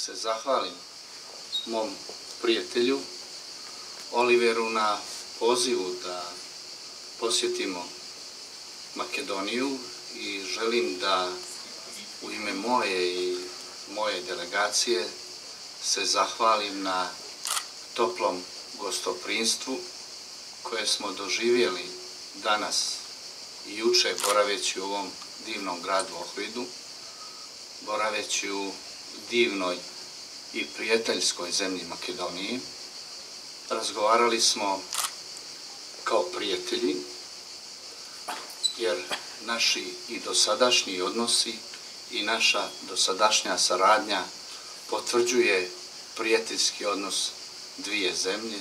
se zahvalim mom prijatelju Oliveru na pozivu da posjetimo Makedoniju i želim da u ime moje i moje delegacije se zahvalim na toplom gostoprimstvu koje smo doživjeli danas i juče boraveći u ovom divnom gradu Ohridu, boraveći u divnoj i prijateljskoj zemlji Makedoniji. Razgovarali smo kao prijatelji, jer naši i dosadašnji odnosi i naša dosadašnja saradnja potvrđuje prijateljski odnos dvije zemlje,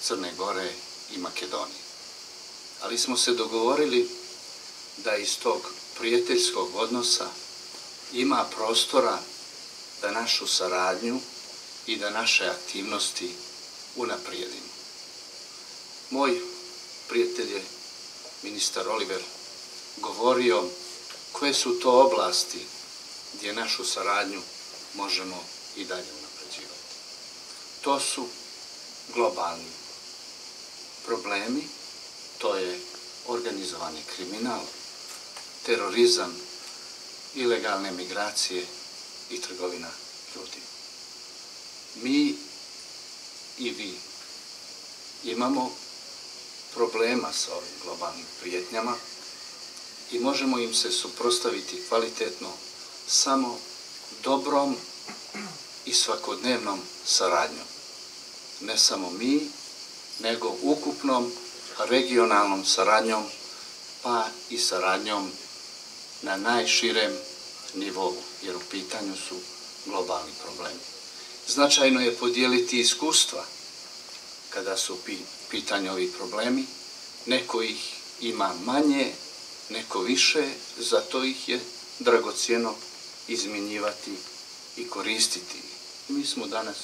Crne Gore i Makedonije. Ali smo se dogovorili da iz tog prijateljskog odnosa ima prostora da našu saradnju i da naše aktivnosti unaprijedimo. Moj prijatelj je ministar Oliver govorio koje su to oblasti gdje našu saradnju možemo i dalje unapređivati. To su globalni problemi, to je organizovani kriminal, terorizam, ilegalne migracije i trgovina ljudima. Mi i vi imamo problema sa ovim globalnim prijetnjama i možemo im se suprotstaviti kvalitetno samo dobrom i svakodnevnom saradnjom. Ne samo mi, nego ukupnom regionalnom saradnjom, pa i saradnjom na najširem nivou, jer u pitanju su globalni problemi. Značajno je podijeliti iskustva kada su u pitanju ovi problemi. Neko ih ima manje, neko više, zato ih je dragocjeno izmjenjivati i koristiti. Mi smo danas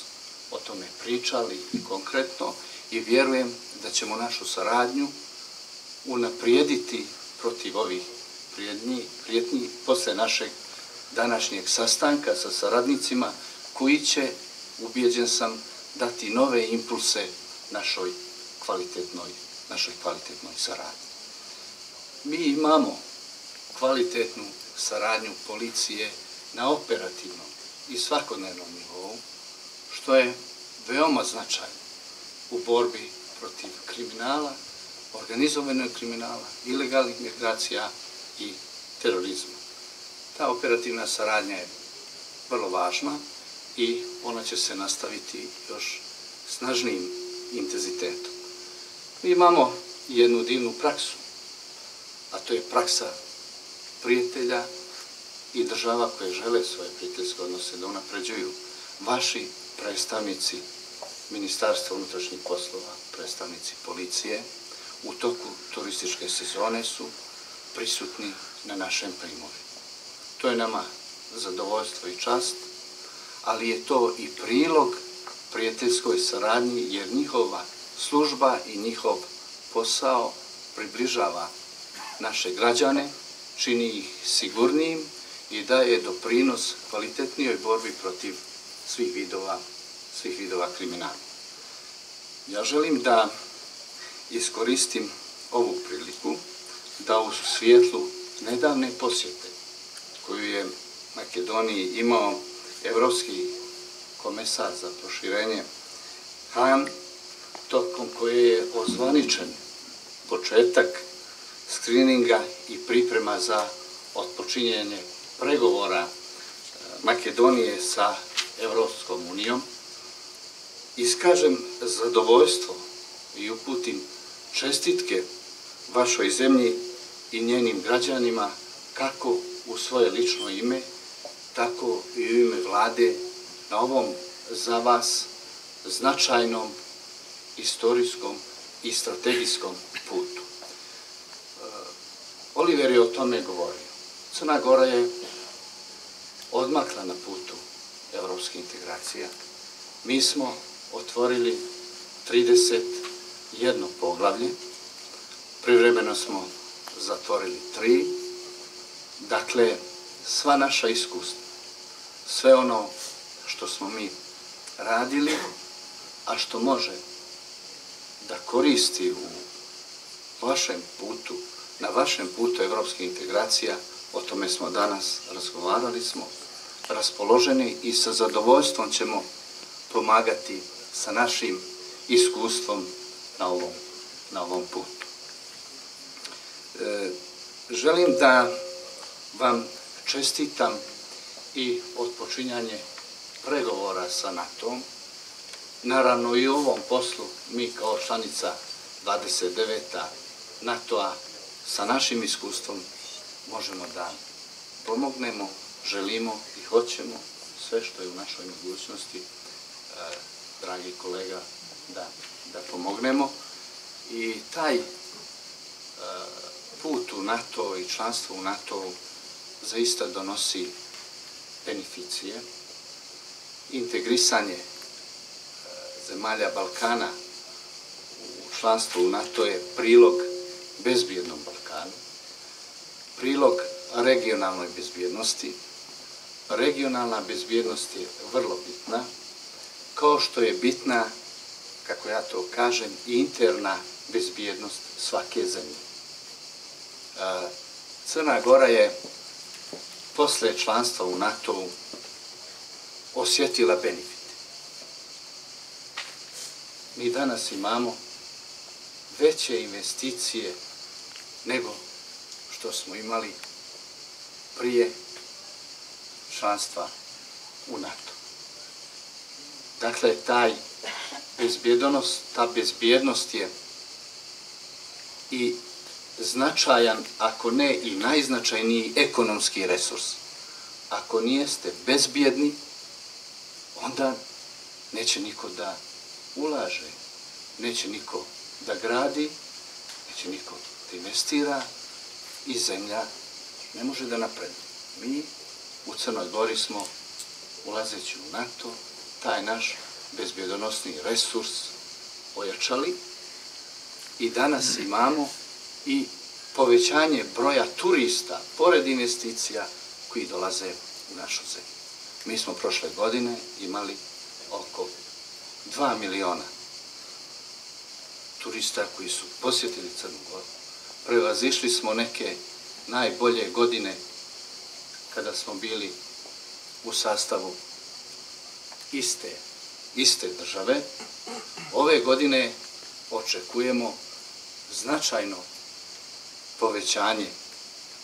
o tome pričali i konkretno i vjerujem da ćemo našu saradnju unaprijediti protiv ovih prijetnji posle našeg današnjeg sastanka sa saradnicima koji će, ubijeđen sam, dati nove impulse našoj kvalitetnoj saradnji. Mi imamo kvalitetnu saradnju policije na operativnom i svakodnevnom nivou, što je veoma značajno u borbi protiv kriminala, organizovanog kriminala, ilegalnih migracija i terorizma. Ta operativna saradnja je vrlo važna i ona će se nastaviti još snažnijim intenzitetom. Mi imamo jednu divnu praksu, a to je praksa prijatelja i država koje žele svoje prijateljske odnose da unapređuju. Vaši predstavnici Ministarstva unutrašnjih poslova, predstavnici policije, u toku turističke sezone su prisutni na našem primorju. To je nama zadovoljstvo i čast, ali je to i prilog prijateljskoj saradnji, jer njihova služba i njihov posao približava naše građane, čini ih sigurnijim i daje doprinos kvalitetnijoj borbi protiv svih vidova kriminala. Ja želim da iskoristim ovu priliku da u svjetlu nedavne posjete koju je Makedoniji imao Evropski komesar za proširenje Han, tokom koje je ozvaničen početak skrininga i priprema za otpočinjenje pregovora Makedonije sa Evropskom unijom, iskažem zadovoljstvo i uputim čestitke vašoj zemlji i njenim građanima kako u svoje lično ime, tako i u ime vlade na ovom za vas značajnom istorijskom i strategijskom putu. Oliver je o tome govorio. Crna Gora je odmakla na putu evropske integracije. Mi smo otvorili 31 poglavlje, privremeno smo zatvorili 3. Dakle, sva naša iskustva, sve ono što smo mi radili, a što može da koristi u vašem putu, na vašem putu evropskih integracija, o tome smo danas razgovarali, smo raspoloženi i sa zadovoljstvom ćemo pomagati sa našim iskustvom na ovom putu. Želim da vam čestitam i odpočinjanje pregovora sa NATO-om. Naravno i u ovom poslu mi kao članica 29. NATO-a sa našim iskustvom možemo da pomognemo, želimo i hoćemo sve što je u našoj mogućnosti, dragi kolega, da pomognemo. I taj put u NATO i članstvo u NATO zaista donosi beneficije. Integrisanje zemalja Balkana u članstvu u NATO je prilog bezbjednom Balkanu, prilog regionalnoj bezbjednosti. Regionalna bezbjednost je vrlo bitna, kao što je bitna, kako ja to kažem, i interna bezbjednost svake zemlje. Crna Gora je posle članstva u NATO-u osjetila benefite. Mi danas imamo veće investicije nego što smo imali prije članstva u NATO. Dakle, ta bezbjednost je i značajan, ako ne i najznačajniji ekonomski resurs. Ako nijeste bezbjedni, onda neće niko da ulaže, neće niko da gradi, neće niko da investira i zemlja ne može da napreduje. Mi u Crnoj Gori smo, ulazeći u NATO, taj naš bezbjedonosni resurs ojačali i danas imamo i povećanje broja turista, pored investicija, koji dolaze u našu zemlju. Mi smo prošle godine imali oko 2 miliona turista koji su posjetili Crnu Goru. Prevazišli smo neke najbolje godine kada smo bili u sastavu iste države. Ove godine očekujemo značajno povećanje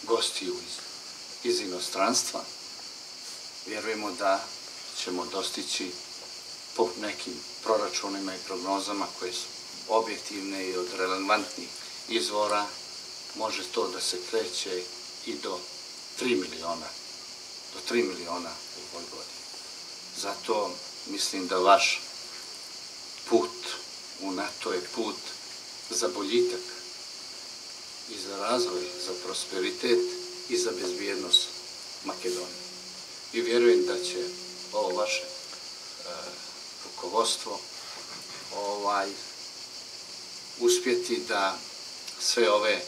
gostiju iz inostranstva. Vjerujemo da ćemo dostići po nekim proračunima i prognozama koje su objektivne i od relevantnih izvora, može to da se kreće i do 3 miliona u ovoj godini. Zato mislim da vaš put u NATO je put za boljitak i za razvoj, za prosperitet i za bezbjednost Makedonije. I vjerujem da će ovo vaše rukovodstvo uspjeti da sve ove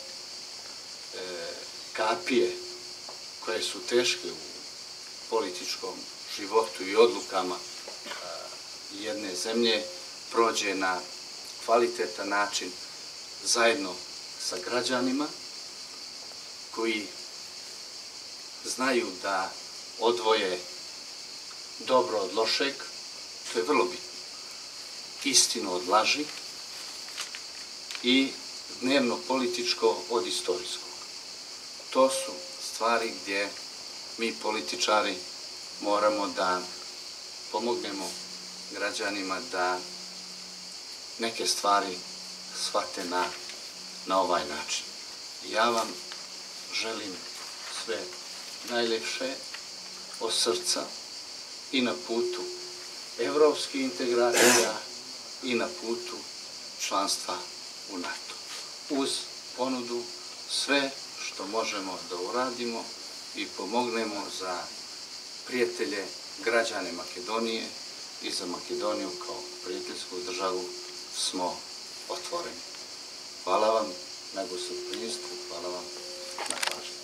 kapije koje su teške u političkom životu i odlukama jedne zemlje prođe na kvalitetan način zajedno sa građanima koji znaju da odvoje dobro od lošeg, to je vrlo bitno, istinu od laži i dnevno političko od istorijskog. To su stvari gdje mi političari moramo da pomognemo građanima da neke stvari shvate na ovaj način. Ja vam želim sve najljepše od srca i na putu evropskih integracija i na putu članstva u NATO. Uz ponudu sve što možemo da uradimo i pomognemo za prijatelje, građane Makedonije i za Makedoniju kao prijateljsku državu smo otvoreni. Hvala vam na gostoprimstvu, hvala vam na pažnju.